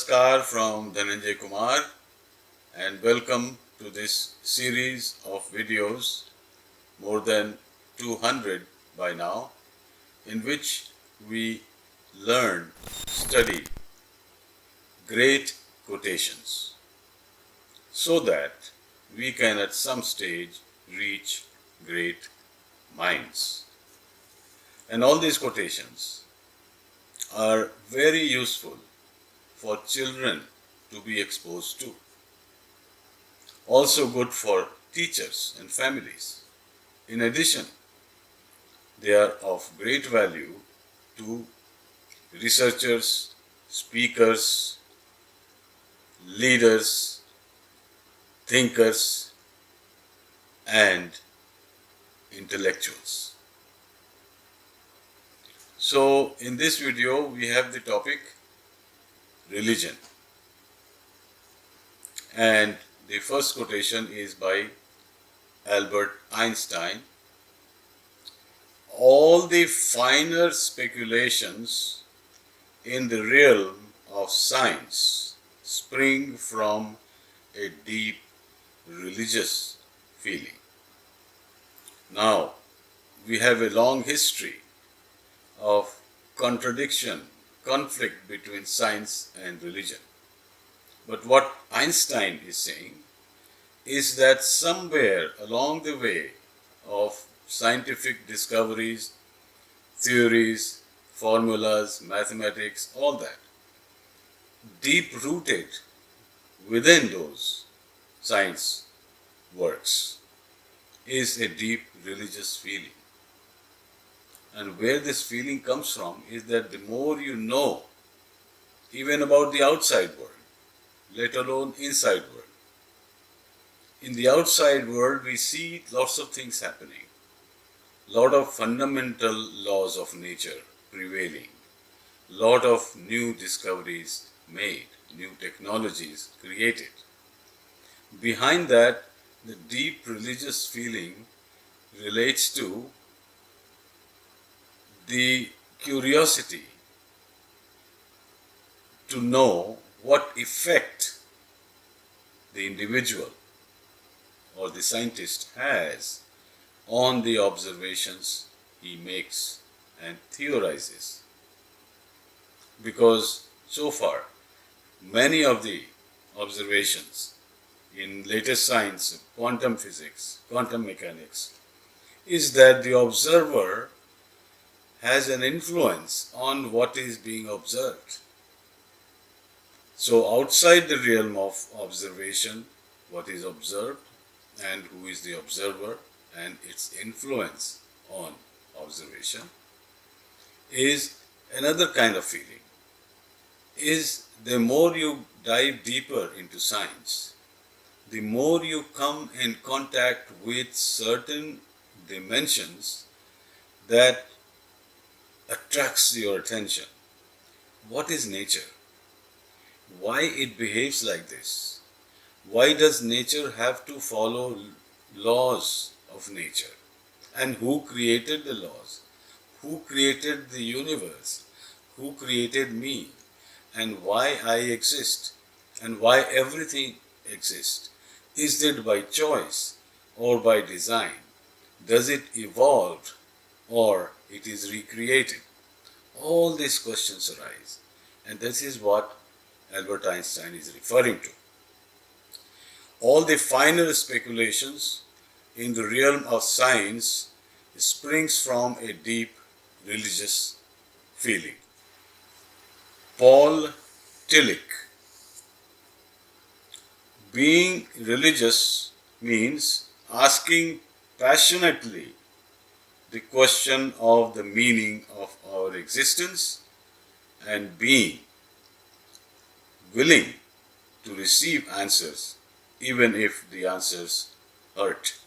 Namaskar from Dhananjay Kumar and welcome to this series of videos, more than 200 by now, in which we learn, study great quotations so that we can at some stage reach great minds. And all these quotations are very useful for children to be exposed to. Also good for teachers and families. In addition, they are of great value to researchers, speakers, leaders, thinkers, and intellectuals. So, in this video, we have the topic religion. And the first quotation is by Albert Einstein. All the finer speculations in the realm of science spring from a deep religious feeling. Now, we have a long history of contradiction, conflict between science and religion. But what Einstein is saying is that somewhere along the way of scientific discoveries, theories, formulas, mathematics, all that, deep rooted within those science works is a deep religious feeling. And where this feeling comes from is that the more you know, even about the outside world, let alone inside world. In the outside world, we see lots of things happening, lot of fundamental laws of nature prevailing, lot of new discoveries made, new technologies created. Behind that, the deep religious feeling relates to the curiosity to know what effect the individual or the scientist has on the observations he makes and theorizes. Because so far, many of the observations in latest science, quantum physics, quantum mechanics, is that the observer has an influence on what is being observed. So outside the realm of observation, what is observed and who is the observer and its influence on observation is another kind of feeling. Is the more you dive deeper into science, the more you come in contact with certain dimensions that attracts your attention. What is nature? Why it behaves like this? Why does nature have to follow laws of nature? And who created the laws? Who created the universe? Who created me? And why I exist? And why everything exists? Is it by choice or by design? Does it evolve or it is recreated? All these questions arise, and this is what Albert Einstein is referring to. All the finer speculations in the realm of science springs from a deep religious feeling. Paul Tillich. Being religious means asking passionately the question of the meaning of our existence and being willing to receive answers even if the answers hurt.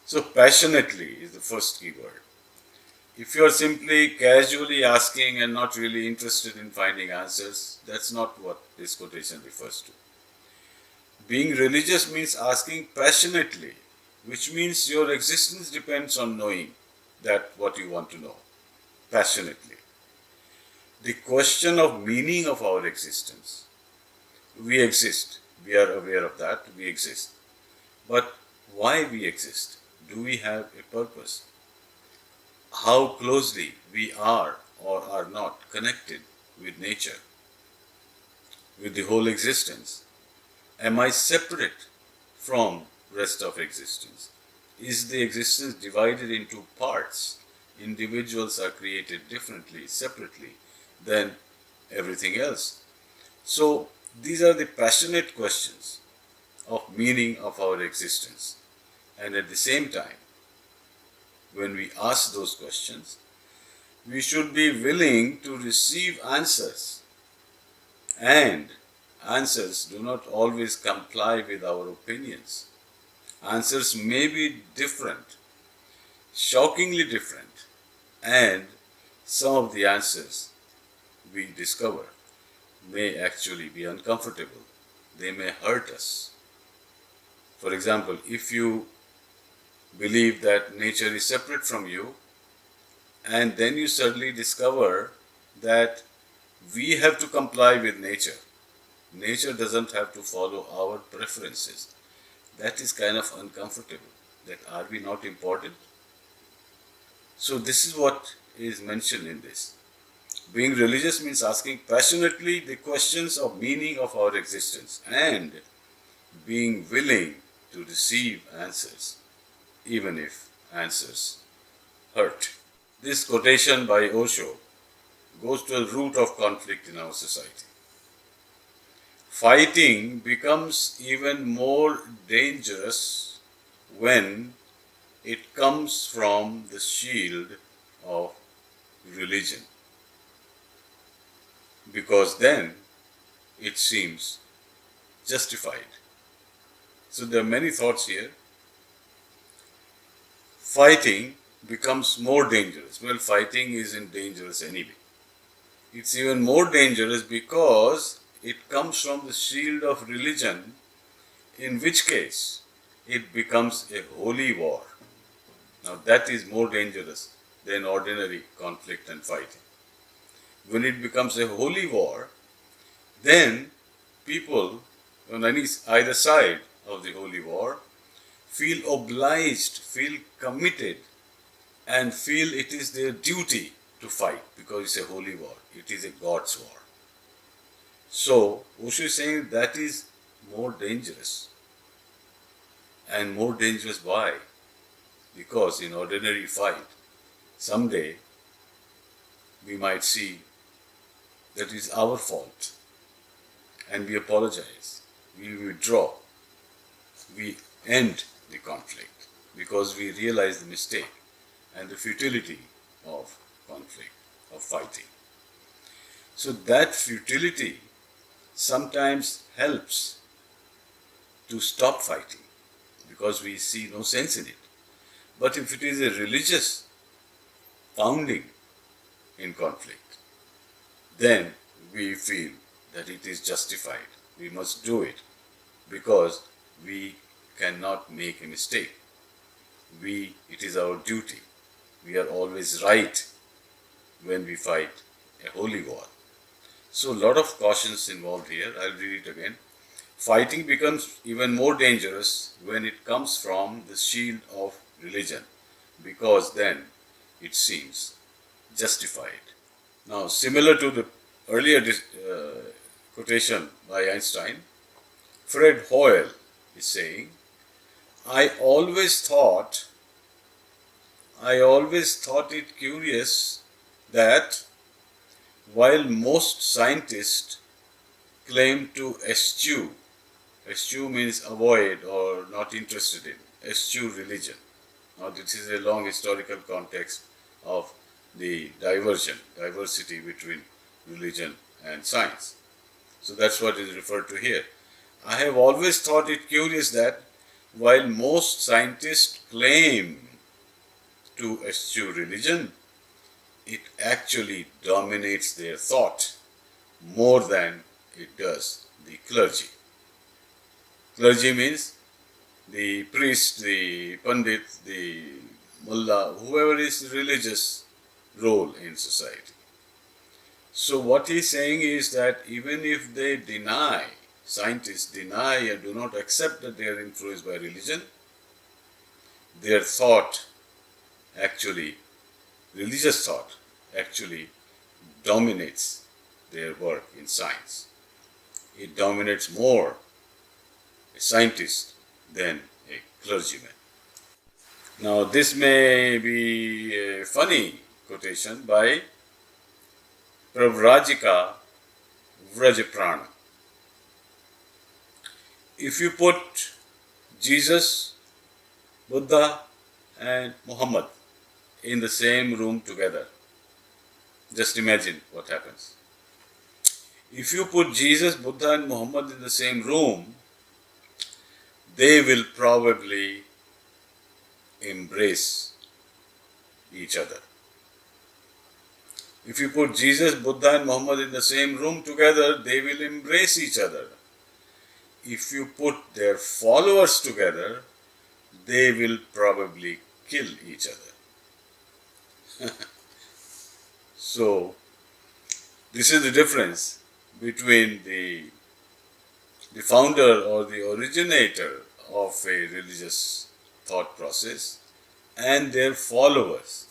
So passionately is the first key word. If you are simply casually asking and not really interested in finding answers, that's not what this quotation refers to. Being religious means asking passionately, which means your existence depends on knowing that what you want to know, passionately. the question of meaning of our existence. We exist. We are aware of that. We exist. But why we exist? Do we have a purpose? How closely we are or are not connected with nature, with the whole existence? Am I separate from rest of existence? Is the existence divided into parts? Individuals are created differently, separately than everything else. So these are the passionate questions of meaning of our existence. And at the same time, when we ask those questions, we should be willing to receive answers. And answers do not always comply with our opinions. Answers may be different, shockingly different, and some of the answers we discover may actually be uncomfortable. They may hurt us. For example, if you believe that nature is separate from you, and then you suddenly discover that we have to comply with nature. Nature doesn't have to follow our preferences. That is kind of uncomfortable. That are we not important? So this is what is mentioned in this. Being religious means asking passionately the questions of meaning of our existence and being willing to receive answers, even if answers hurt. This quotation by Osho goes to the root of conflict in our society. Fighting becomes even more dangerous when it comes from the shield of religion, because then it seems justified. So there are many thoughts here. Fighting becomes more dangerous. Well, fighting isn't dangerous anyway. It's even more dangerous because it comes from the shield of religion, in which case it becomes a holy war. Now that is more dangerous than ordinary conflict and fighting. When it becomes a holy war, then people on either side of the holy war feel obliged, feel committed, and feel it is their duty to fight because it's a holy war. It is a God's war. So Osho is saying that is more dangerous. And more dangerous why? Because in ordinary fight, someday we might see that it is our fault and we apologize, we withdraw, we end the conflict because we realize the mistake and the futility of conflict, of fighting. So that futility sometimes helps to stop fighting because we see no sense in it. But if it is a religious founding in conflict, then we feel that it is justified. We must do it because we cannot make a mistake. It is our duty. We are always right when we fight a holy war. So a lot of cautions involved here. I'll read it again. Fighting becomes even more dangerous when it comes from the shield of religion, because then it seems justified. Now, similar to the earlier quotation by Einstein, Fred Hoyle is saying, I always thought it curious that while most scientists claim to eschew means avoid or not interested in, eschew religion. Now this is a long historical context of the diversity between religion and science. So that's what is referred to here. I have always thought it curious that while most scientists claim to eschew religion, it actually dominates their thought more than it does the clergy. Clergy means the priest, the pandit, the mullah, whoever is religious role in society. So what he's saying is that even if they deny, scientists deny and do not accept that they are influenced by religion, their thought actually, religious thought actually dominates their work in science. It dominates more a scientist than a clergyman. Now this may be a funny quotation by Pravrajika Vrajaprana. If you put Jesus, Buddha and Muhammad in the same room together, just imagine what happens. If you put Jesus, Buddha and Muhammad in the same room, they will probably embrace each other. If you put Jesus, Buddha and Muhammad in the same room together, they will embrace each other. If you put their followers together, they will probably kill each other. So, this is the difference between the founder or the originator of a religious thought process and their followers.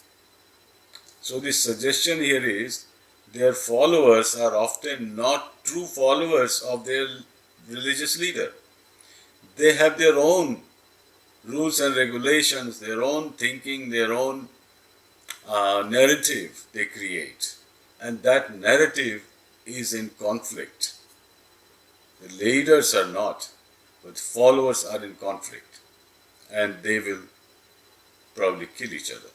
So the suggestion here is their followers are often not true followers of their religious leader. They have their own rules and regulations, their own thinking, their own narrative they create. And that narrative is in conflict. The leaders are not, but followers are in conflict. And they will probably kill each other.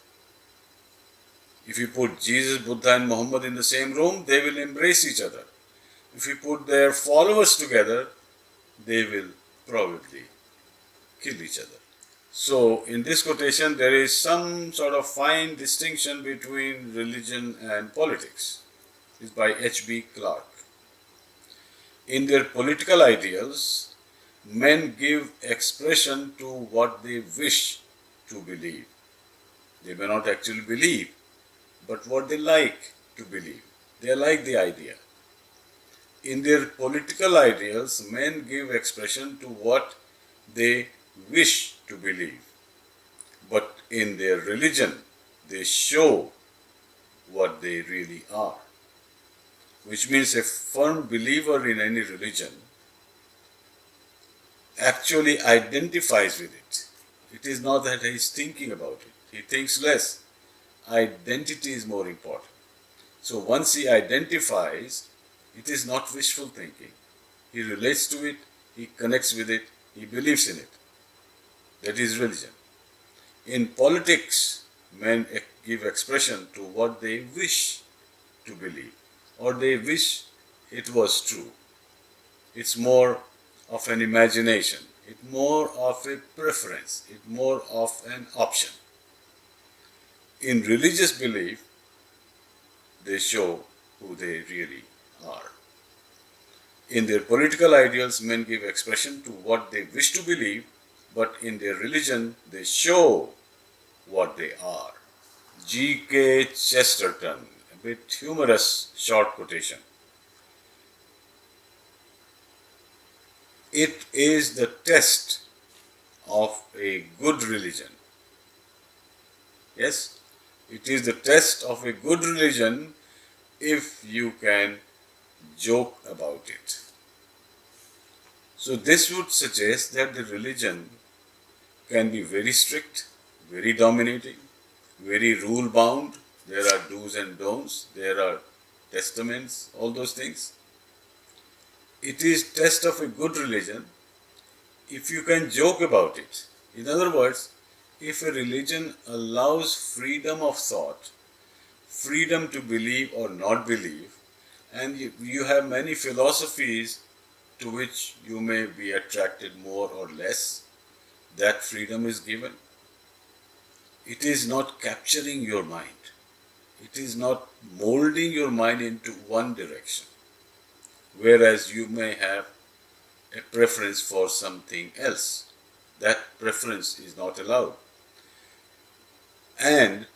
If you put Jesus, Buddha and Muhammad in the same room, they will embrace each other. If you put their followers together, they will probably kill each other. So in this quotation, there is some sort of fine distinction between religion and politics. It's by H.B. Clark. In their political ideals, men give expression to what they wish to believe. They may not actually believe, but what they like to believe. They like the idea. In their political ideals, men give expression to what they wish to believe. But in their religion, they show what they really are. Which means a firm believer in any religion actually identifies with it. It is not that he is thinking about it. He thinks less. Identity is more important. So once he identifies, it is not wishful thinking. He relates to it, he connects with it, he believes in it. That is religion. In politics, men give expression to what they wish to believe, or they wish it was true. It's more of an imagination, it's more of a preference, it's more of an option. In religious belief, they show who they really are. In their political ideals, men give expression to what they wish to believe, but in their religion, they show what they are. G.K. Chesterton, a bit humorous short quotation. It is the test of a good religion. Yes, it is the test of a good religion if you can joke about it. So this would suggest that the religion can be very strict, very dominating, very rule bound. There are do's and don'ts, there are testaments, all those things. It is test of a good religion if you can joke about it. In other words, if a religion allows freedom of thought, freedom to believe or not believe, and you have many philosophies to which you may be attracted more or less, that freedom is given. It is not capturing your mind. It is not molding your mind into one direction, whereas you may have a preference for something else. That preference is not allowed. And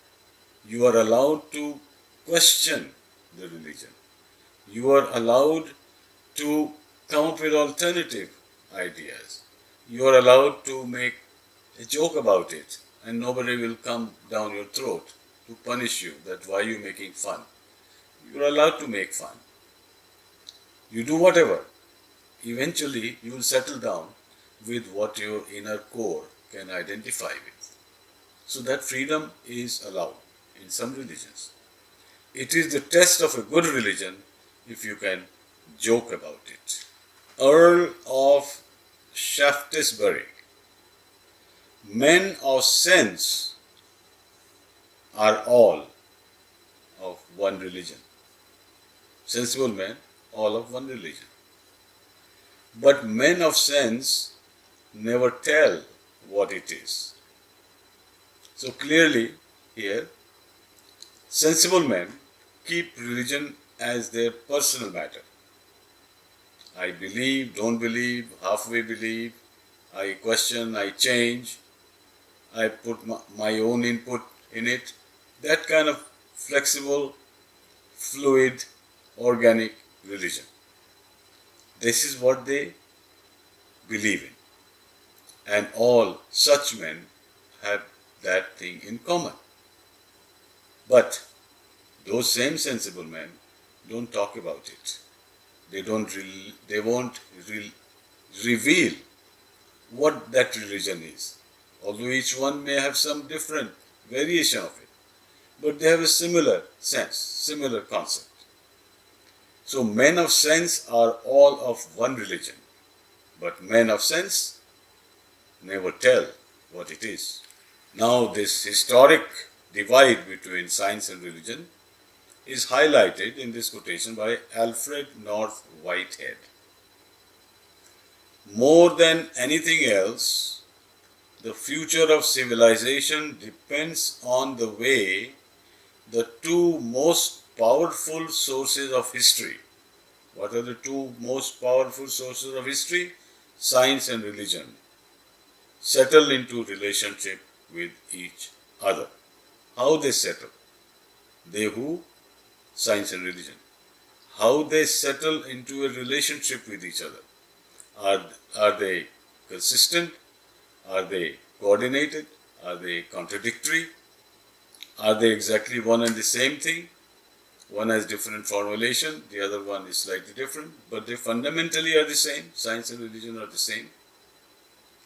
you are allowed to question the religion. You are allowed to come up with alternative ideas. You are allowed to make a joke about it, and nobody will come down your throat to punish you that why you making fun. You are allowed to make fun. You do whatever. Eventually, you will settle down with what your inner core can identify with. So that freedom is allowed in some religions. It is the test of a good religion if you can joke about it. Earl of Shaftesbury. Men of sense are all of one religion. Sensible men, all of one religion. But men of sense never tell what it is. So clearly here, sensible men keep religion as their personal matter. I believe, don't believe, halfway believe, I question, I change, I put my own input in it. That kind of flexible, fluid, organic religion. This is what they believe in. And all such men have that thing in common. But those same sensible men don't talk about it. They won't reveal what that religion is. Although each one may have some different variation of it. But they have a similar sense, similar concept. So men of sense are all of one religion. But men of sense never tell what it is. Now this historic divide between science and religion is highlighted in this quotation by Alfred North Whitehead. More than anything else, the future of civilization depends on the way the two most powerful sources of history. What are the two most powerful sources of history? Science and religion. Settle into relationship with each other. How they settle? They who? Science and religion. How they settle into a relationship with each other. Are they consistent? Are they coordinated? Are they contradictory? Are they exactly one and the same thing? One has different formulation, the other one is slightly different, but they fundamentally are the same. Science and religion are the same.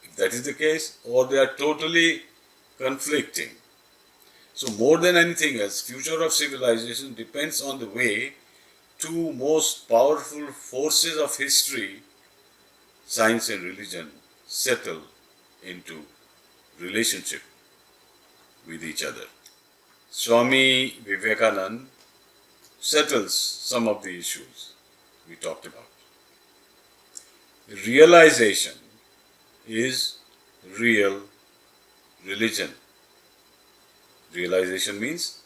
If that is the case, or they are totally conflicting. So more than anything else, future of civilization depends on the way two most powerful forces of history, science and religion, settle into relationship with each other. Swami Vivekananda settles some of the issues we talked about. Realization is real religion. Realization means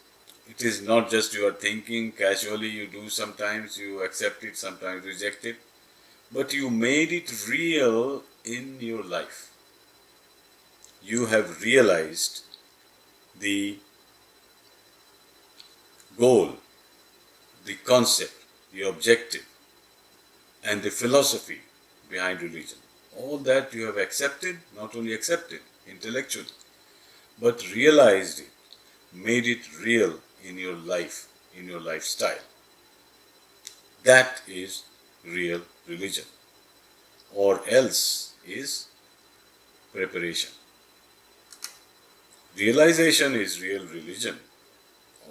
it is not just you are thinking casually, you do sometimes, you accept it, sometimes reject it, but you made it real in your life. You have realized the goal, the concept, the objective, and the philosophy behind religion. All that you have accepted, not only accepted intellectually, but realized it, made it real in your life, in your lifestyle. That is real religion. Or else is preparation. Realization is real religion.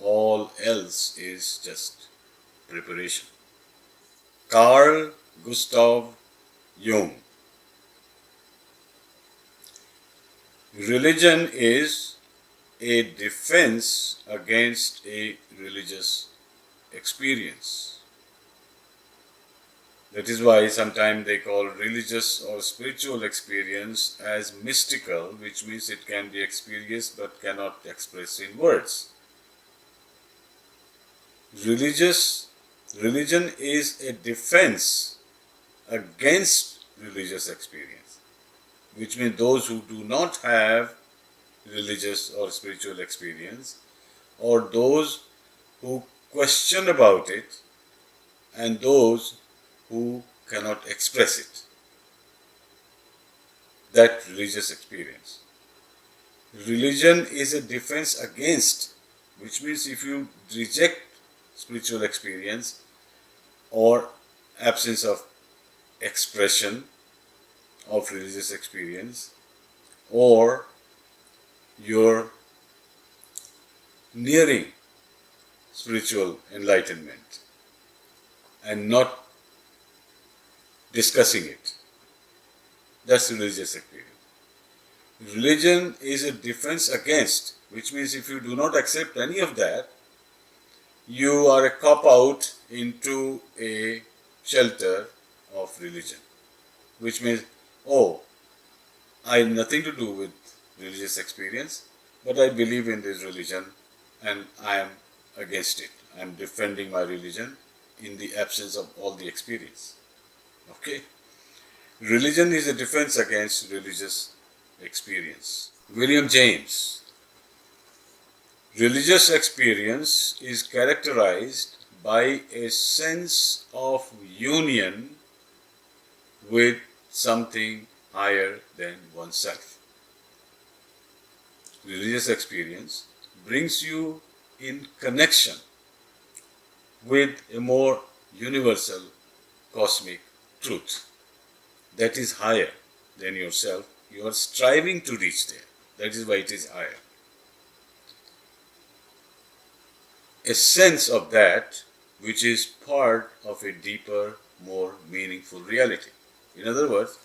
All else is just preparation. Carl Gustav Jung. Religion is a defense against a religious experience. That is why sometimes they call religious or spiritual experience as mystical, which means it can be experienced but cannot express in words. Religion is a defense against religious experience, which means those who do not have religious or spiritual experience, or those who question about it and those who cannot express it, that religious experience. Religion is a defense against, which means if you reject spiritual experience or absence of expression of religious experience, or you're nearing spiritual enlightenment and not discussing it, that's religious experience. Religion is a defense against, which means if you do not accept any of that, you are a cop-out into a shelter of religion, which means, oh, I have nothing to do with religious experience, but I believe in this religion and I am against it. I am defending my religion in the absence of all the experience. Okay? Religion is a defense against religious experience. William James. Religious experience is characterized by a sense of union with something higher than oneself. Religious experience brings you in connection with a more universal cosmic truth that is higher than yourself. You are striving to reach there. That is why it is higher. A sense of that which is part of a deeper, more meaningful reality. In other words,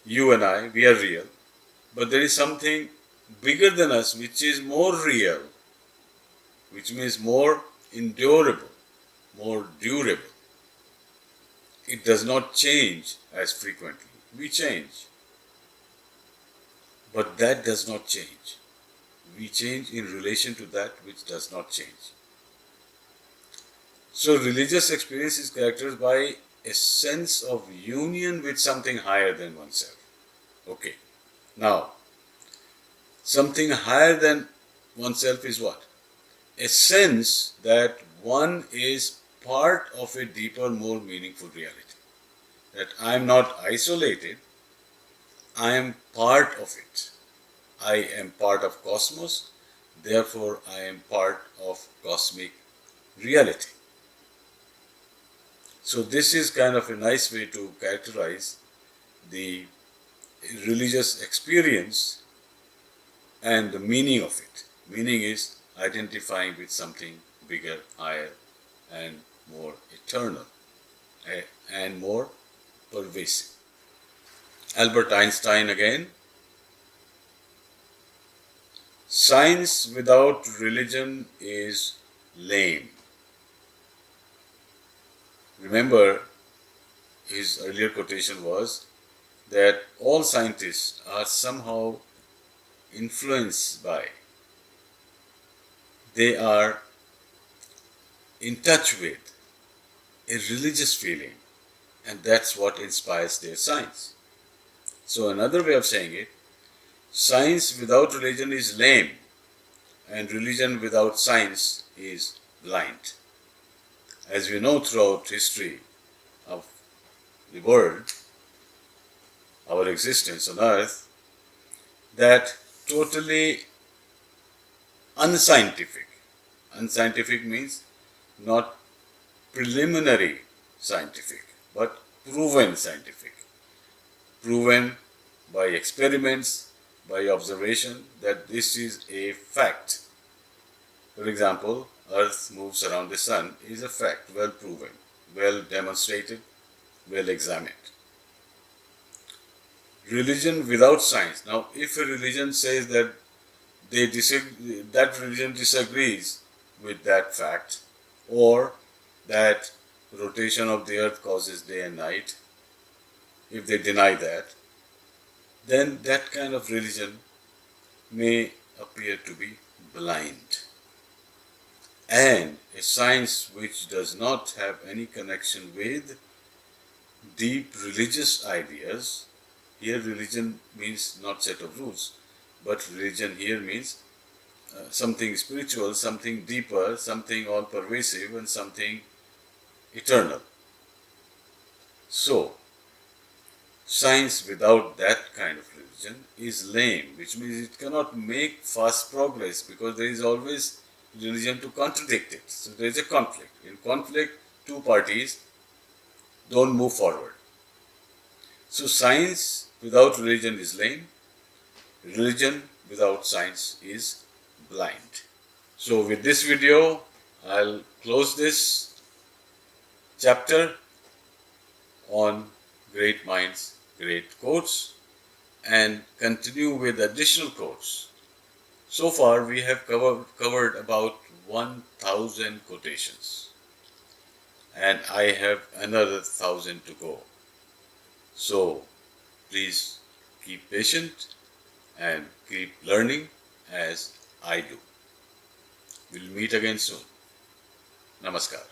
you and I, we are real, but there is something bigger than us which is more real, which means more endurable, more durable. It does not change as frequently. We change. But that does not change. We change in relation to that which does not change. So religious experience is characterized by a sense of union with something higher than oneself. Okay. Now, something higher than oneself is what? A sense that one is part of a deeper, more meaningful reality. That I am not isolated, I am part of it. I am part of cosmos, therefore I am part of cosmic reality. So this is kind of a nice way to characterize the religious experience and the meaning of it. Meaning is identifying with something bigger, higher, and more eternal, and more pervasive. Albert Einstein again. Science without religion is lame. Remember, his earlier quotation was that all scientists are somehow influenced by, they are in touch with a religious feeling, and that's what inspires their science. So another way of saying it, science without religion is lame, and religion without science is blind. As we know throughout history of the world, our existence on earth, that totally unscientific means not preliminary scientific, but proven scientific. Proven by experiments, by observation, that this is a fact. For example, Earth moves around the sun is a fact, well proven, well demonstrated, well examined. Religion without science. Now, if a religion says that that religion disagrees with that fact, or that rotation of the earth causes day and night, if they deny that, then that kind of religion may appear to be blind. And a science which does not have any connection with deep religious ideas, here religion means not set of rules, but religion here means something spiritual, something deeper, something all pervasive, and something eternal. So, science without that kind of religion is lame, which means it cannot make fast progress because there is always religion to contradict it. So there is a conflict. In conflict, two parties don't move forward. So science without religion is lame. Religion without science is blind. So with this video, I'll close this chapter on great minds, great quotes, and continue with additional quotes. So far, we have covered about 1,000 quotations, and I have another 1,000 to go. So, please keep patient and keep learning as I do. We'll meet again soon. Namaskar.